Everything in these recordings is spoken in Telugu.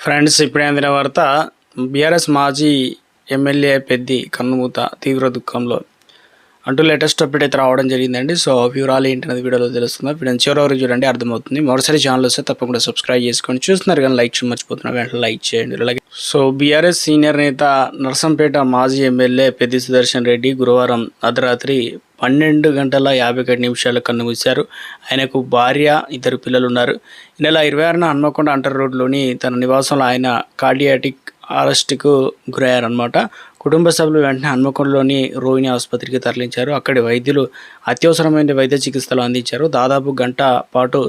ఫ్రెండ్స్, ఇప్పుడే అందిన వార్త. బీఆర్ఎస్ మాజీ ఎమ్మెల్యే పెద్ది కన్నుమూత తీవ్ర దుఃఖంలో అంటూ లేటెస్ట్ అప్డేట్ అయితే రావడం జరిగిందండి. సో వివరాలు ఏంటనేది వీడియోలో తెలుస్తుంది. వీడియో చివరి వరకు చూడండి, అర్థమవుతుంది. మరోసారి ఛానల్ వస్తే తప్పకుండా సబ్స్క్రైబ్ చేసుకోండి. చూస్తున్నారు కానీ లైక్ మర్చిపోతున్నారు, వెంటనే లైక్ చేయండి. అలాగే బీఆర్ఎస్ సీనియర్ నేత నర్సంపేట మాజీ ఎమ్మెల్యే పెద్ది సుదర్శన్ రెడ్డి గురువారం అర్ధరాత్రి 12:51 కన్నుమూశారు. ఆయనకు భార్య, 2 పిల్లలు ఉన్నారు. ఈ నెల 26న హన్మకొండ అంటర్ రోడ్లోని తన నివాసంలో ఆయన కార్డియాటిక్ అరెస్ట్కు గురయ్యారన్నమాట. కుటుంబ సభ్యులు వెంటనే హన్మకొండలోని రోహిణి ఆసుపత్రికి తరలించారు. అక్కడి వైద్యులు అత్యవసరమైన వైద్య చికిత్సలు అందించారు. దాదాపు గంట పాటు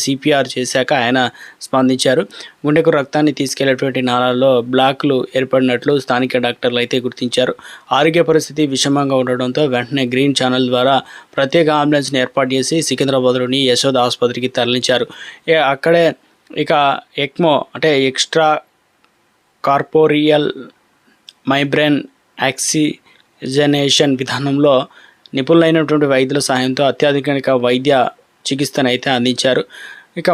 సిపిఆర్ చేశాక ఆయన స్పందించారు. గుండెకు రక్తాన్ని తీసుకెళ్లేటువంటి నాళాల్లో బ్లాక్లు ఏర్పడినట్లు స్థానిక డాక్టర్లు అయితే గుర్తించారు. ఆరోగ్య పరిస్థితి విషమంగా ఉండడంతో వెంటనే గ్రీన్ ఛానల్ ద్వారా ప్రత్యేక అంబులెన్స్ని ఏర్పాటు చేసి సికింద్రాబాద్లోని యశోద ఆసుపత్రికి తరలించారు. అక్కడే ఎక్మో ఎక్స్ట్రా కార్పోరియల్ మైబ్రెయిన్ ఆక్సిజనేషన్ విధానంలో నిపుణులైనటువంటి వైద్యుల సహాయంతో అత్యాధునిక వైద్య చికిత్సను అయితే అందించారు.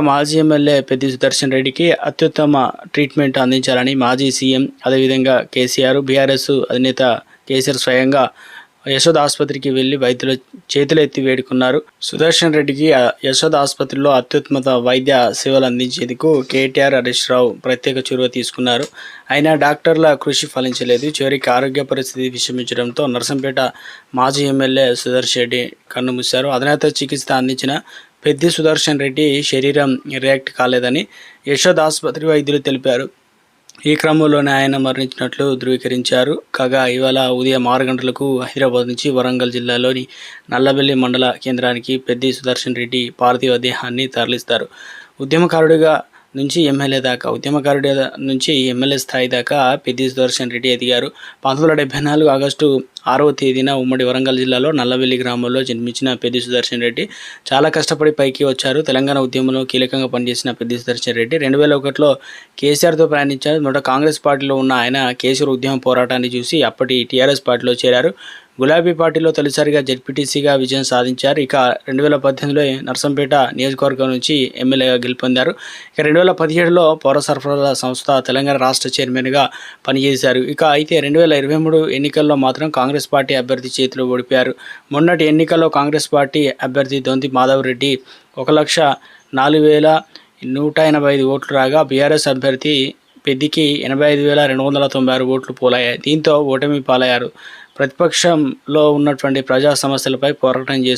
మాజీ ఎమ్మెల్యే పెద్ది సుదర్శన్ రెడ్డికి అత్యుత్తమ ట్రీట్మెంట్ అందించాలని మాజీ సీఎం, అదేవిధంగా కేసీఆర్, బీఆర్ఎస్ అధినేత కేసీఆర్ స్వయంగా యశోద ఆసుపత్రికి వెళ్లి వైద్యుల చేతులు ఎత్తి వేడుకున్నారు. సుదర్శన్ రెడ్డికి యశోద ఆసుపత్రిలో అత్యుత్తమ వైద్య సేవలు అందించేందుకు కేటీఆర్, హరీష్ రావు ప్రత్యేక చొరవ తీసుకున్నారు. అయినా డాక్టర్ల కృషి ఫలించలేదు. చివరికి ఆరోగ్య పరిస్థితి విషమించడంతో నర్సంపేట మాజీ ఎమ్మెల్యే సుదర్శన్ రెడ్డి కన్నుమూశారు. అధునాతన చికిత్స అందించిన పెద్ది సుదర్శన్ రెడ్డి శరీరం రియాక్ట్ కాలేదని యశోద ఆసుపత్రి వైద్యులు తెలిపారు. ఈ క్రమంలోనే ఆయన మరణించినట్లు ధృవీకరించారు. కాగా ఇవాళ ఉదయం 6 గంటలకు హైదరాబాద్ నుంచి వరంగల్ జిల్లాలోని నల్లబెల్లి మండల కేంద్రానికి పెద్ది సుదర్శన్ రెడ్డి పార్థివ దేహాన్ని తరలిస్తారు. ఉద్యమకారుడి నుంచి ఎమ్మెల్యే స్థాయి దాకా పెద్ది సుదర్శన్ రెడ్డి ఎదిగారు. 1974 ఆగస్టు 6వ తేదీన ఉమ్మడి వరంగల్ జిల్లాలో నల్లబెల్లి గ్రామంలో జన్మించిన పెద్ది సుదర్శన్ రెడ్డి చాలా కష్టపడి పైకి వచ్చారు. తెలంగాణ ఉద్యమంలో కీలకంగా పనిచేసిన పెద్ది సుదర్శన్ రెడ్డి 2001లో కేసీఆర్తో ప్రయాణించారు. మొదట కాంగ్రెస్ పార్టీలో ఉన్న ఆయన కేసీఆర్ ఉద్యమ పోరాటాన్ని చూసి అప్పటి టీఆర్ఎస్ పార్టీలో చేరారు. గులాబీ పార్టీలో తొలిసారిగా జెడ్పీటీసీగా విజయం సాధించారు. 2018లో నర్సంపేట నియోజకవర్గం నుంచి ఎమ్మెల్యేగా గెలుపొందారు. 2017లో పౌర సరఫరాల సంస్థ తెలంగాణ రాష్ట్ర చైర్మన్గా పనిచేశారు. అయితే 2023 ఎన్నికల్లో మాత్రం కాంగ్రెస్ పార్టీ అభ్యర్థి చేతిలో ఓడిపోయారు. మొన్నటి ఎన్నికల్లో కాంగ్రెస్ పార్టీ అభ్యర్థి దొంతి మాధవరెడ్డి 1,04,185 ఓట్లు రాగా బీఆర్ఎస్ అభ్యర్థి పెద్దికి 85,296 ఓట్లు పోలయ్యాయి. దీంతో ఓటమి పాలయ్యారు. ప్రతిపక్షంలో ఉన్నటువంటి ప్రజా సమస్యలపై పోరాటం చేస్తూ